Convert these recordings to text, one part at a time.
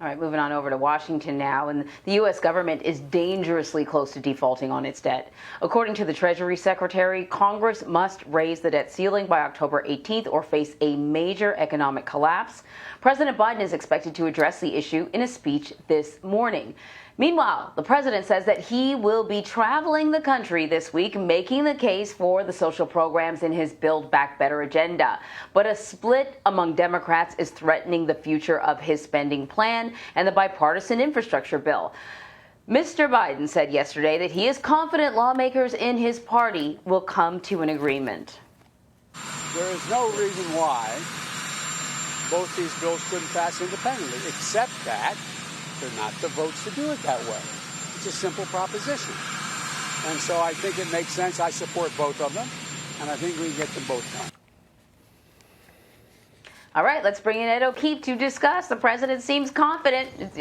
All right, moving on over to Washington now, and the U.S. government is dangerously close to defaulting on its debt. According to the Treasury Secretary, Congress must raise the debt ceiling by October 18th or face a major economic collapse. President Biden is expected to address the issue in a speech this morning. Meanwhile, the president says that he will be traveling the country this week, making the case for the social programs in his Build Back Better agenda. But a split among Democrats is threatening the future of his spending plan and the bipartisan infrastructure bill. Mr. Biden said yesterday that he is confident lawmakers in his party will come to an agreement. There is no reason why both these bills couldn't pass independently, except that they're not the votes to do it that way. It's a simple proposition. And so I think it makes sense. I support both of them, and I think we can get them both done. All right, let's bring in Ed O'Keefe to discuss. The president seems confident.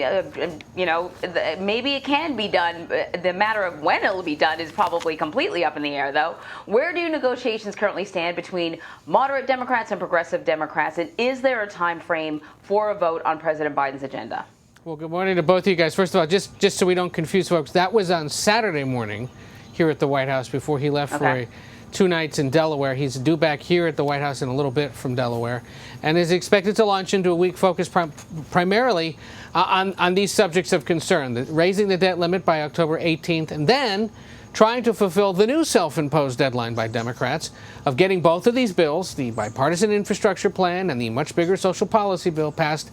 Maybe it can be done. The matter of when it'll be done is probably completely up in the air, though. Where do negotiations currently stand between moderate Democrats and progressive Democrats? And is there a time frame for a vote on President Biden's agenda? Well, good morning to both of you guys. First of all, just so we don't confuse folks, that was on Saturday morning here at the White House before he left for 2 nights in Delaware. He's due back here at the White House in a little bit from Delaware, and is expected to launch into a week focused primarily on these subjects of concern, raising the debt limit by October 18th, and then trying to fulfill the new self-imposed deadline by Democrats of getting both of these bills, the bipartisan infrastructure plan and the much bigger social policy bill, passed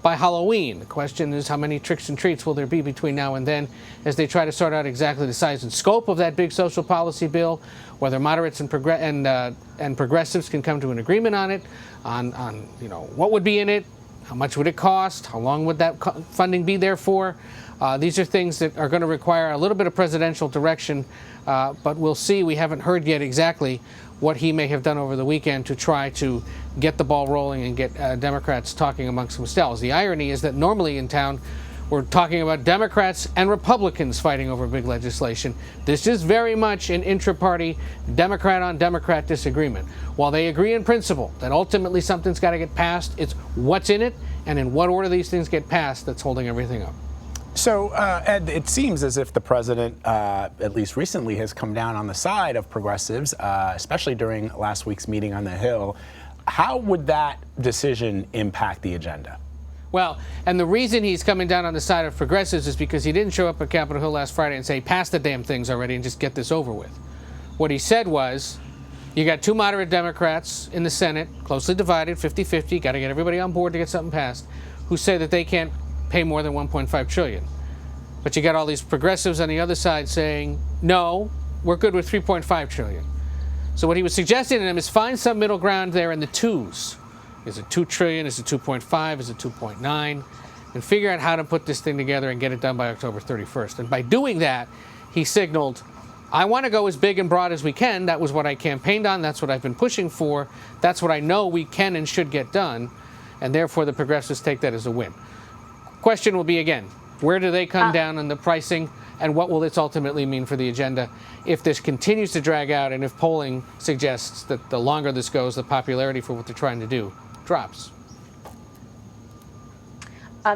by Halloween. The question is, how many tricks and treats will there be between now and then as they try to sort out exactly the size and scope of that big social policy bill, whether moderates and progressives can come to an agreement on it, on what would be in it, how much would it cost, how long would that funding be there for. These are things that are going to require a little bit of presidential direction, but we'll see. We haven't heard yet exactly what he may have done over the weekend to try to get the ball rolling and get Democrats talking amongst themselves. The irony is that normally in town, we're talking about Democrats and Republicans fighting over big legislation. This is very much an intra-party Democrat-on-Democrat disagreement. While they agree in principle that ultimately something's got to get passed, it's what's in it and in what order these things get passed that's holding everything up. So, Ed, it seems as if the president, at least recently, has come down on the side of progressives, especially during last week's meeting on the Hill. How would that decision impact the agenda? Well, and the reason he's coming down on the side of progressives is because he didn't show up at Capitol Hill last Friday and say, pass the damn things already and just get this over with. What he said was, you got 2 moderate Democrats in the Senate, closely divided, 50-50, got to get everybody on board to get something passed, who say that they can't pay more than $1.5 trillion. But you got all these progressives on the other side saying, no, we're good with $3.5 trillion. So what he was suggesting to them is find some middle ground there in the twos. Is it $2 trillion? Is it 2.5? Is it 2.9? And figure out how to put this thing together and get it done by October 31st. And by doing that, he signaled, I want to go as big and broad as we can. That was what I campaigned on. That's what I've been pushing for. That's what I know we can and should get done. And therefore, the progressives take that as a win. Question will be, again, where do they come down on the pricing, and what will this ultimately mean for the agenda if this continues to drag out, and if polling suggests that the longer this goes, the popularity for what they're trying to do drops?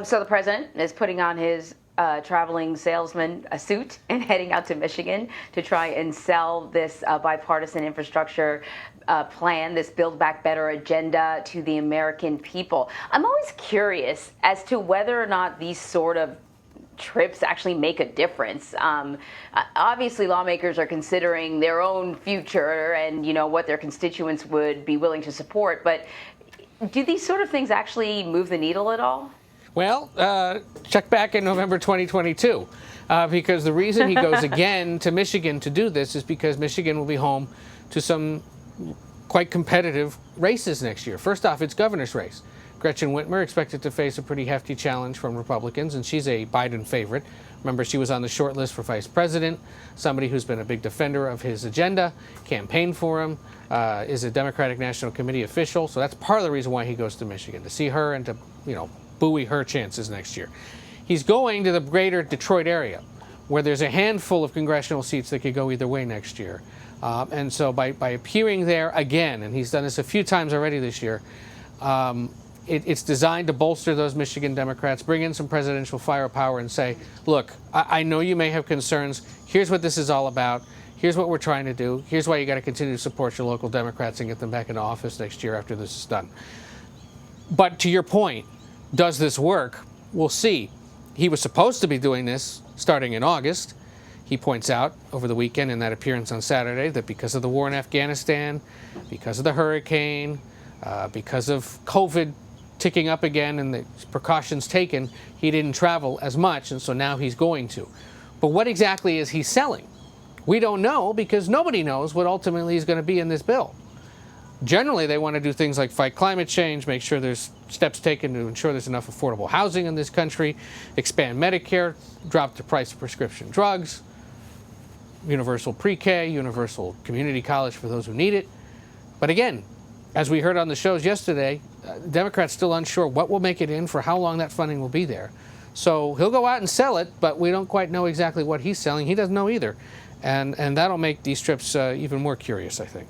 So the president is putting on his traveling salesman suit and heading out to Michigan to try and sell this bipartisan infrastructure plan, this Build Back Better agenda to the American people. I'm always curious as to whether or not these sort of trips actually make a difference. Obviously, lawmakers are considering their own future and, what their constituents would be willing to support. But do these sort of things actually move the needle at all? Well, check back in November 2022, because the reason he goes again to Michigan to do this is because Michigan will be home to some quite competitive races next year. First off, it's governor's race. Gretchen Whitmer expected to face a pretty hefty challenge from Republicans, and she's a Biden favorite. Remember, she was on the short list for vice president, somebody who's been a big defender of his agenda, campaigned for him, is a Democratic National Committee official. So that's part of the reason why he goes to Michigan, to see her and to, buoy her chances next year. He's going to the greater Detroit area, where there's a handful of congressional seats that could go either way next year. And so by appearing there again, and he's done this a few times already this year, it's designed to bolster those Michigan Democrats, bring in some presidential firepower and say, look, I know you may have concerns. Here's what this is all about. Here's what we're trying to do. Here's why you got to continue to support your local Democrats and get them back into office next year after this is done. But to your point, does this work? We'll see. He was supposed to be doing this starting in August. He points out over the weekend in that appearance on Saturday that because of the war in Afghanistan, because of the hurricane, because of COVID ticking up again and the precautions taken, he didn't travel as much, and so now he's going to. But what exactly is he selling? We don't know because nobody knows what ultimately is going to be in this bill. Generally, they want to do things like fight climate change, make sure there's steps taken to ensure there's enough affordable housing in this country, expand Medicare, drop the price of prescription drugs, universal pre-K, universal community college for those who need it. But again, as we heard on the shows yesterday, Democrats still unsure what will make it in, for how long that funding will be there. So he'll go out and sell it, but we don't quite know exactly what he's selling. He doesn't know either. And that'll make these trips even more curious, I think.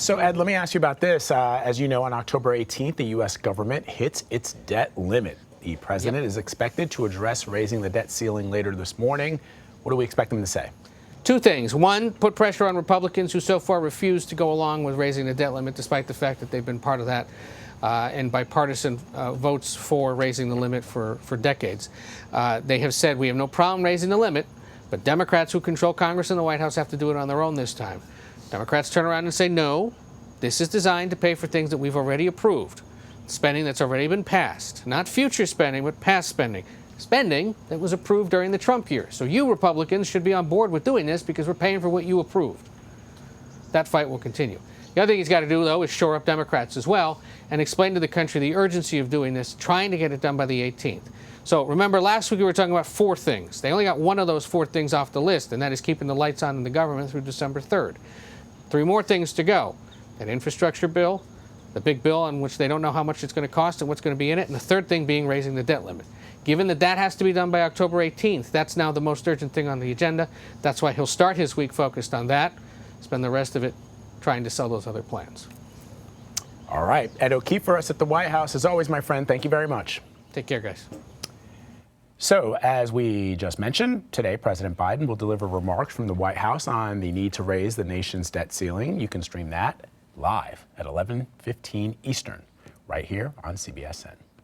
So, Ed, let me ask you about this. As you know, on October 18th, the U.S. government hits its debt limit. The president is expected to address raising the debt ceiling later this morning. What do we expect him to say? Two things. One, put pressure on Republicans who so far refuse to go along with raising the debt limit, despite the fact that they've been part of that and bipartisan votes for raising the limit for decades. They have said, we have no problem raising the limit, but Democrats who control Congress and the White House have to do it on their own this time. Democrats turn around and say, no, this is designed to pay for things that we've already approved, spending that's already been passed, not future spending, but past spending. Spending that was approved during the Trump years. So you Republicans should be on board with doing this because we're paying for what you approved. That fight will continue. The other thing he's got to do, though, is shore up Democrats as well and explain to the country the urgency of doing this, trying to get it done by the 18th. So remember, last week we were talking about 4 things. They only got one of those 4 things off the list, and that is keeping the lights on in the government through December 3rd. 3 more things to go. An infrastructure bill, the big bill on which they don't know how much it's going to cost and what's going to be in it, and the third thing being raising the debt limit. Given that that has to be done by October 18th, that's now the most urgent thing on the agenda. That's why he'll start his week focused on that, spend the rest of it trying to sell those other plans. All right. Ed O'Keefe for us at the White House. As always, my friend, thank you very much. Take care, guys. So, as we just mentioned, today President Biden will deliver remarks from the White House on the need to raise the nation's debt ceiling. You can stream that live at 11:15 Eastern, right here on CBSN.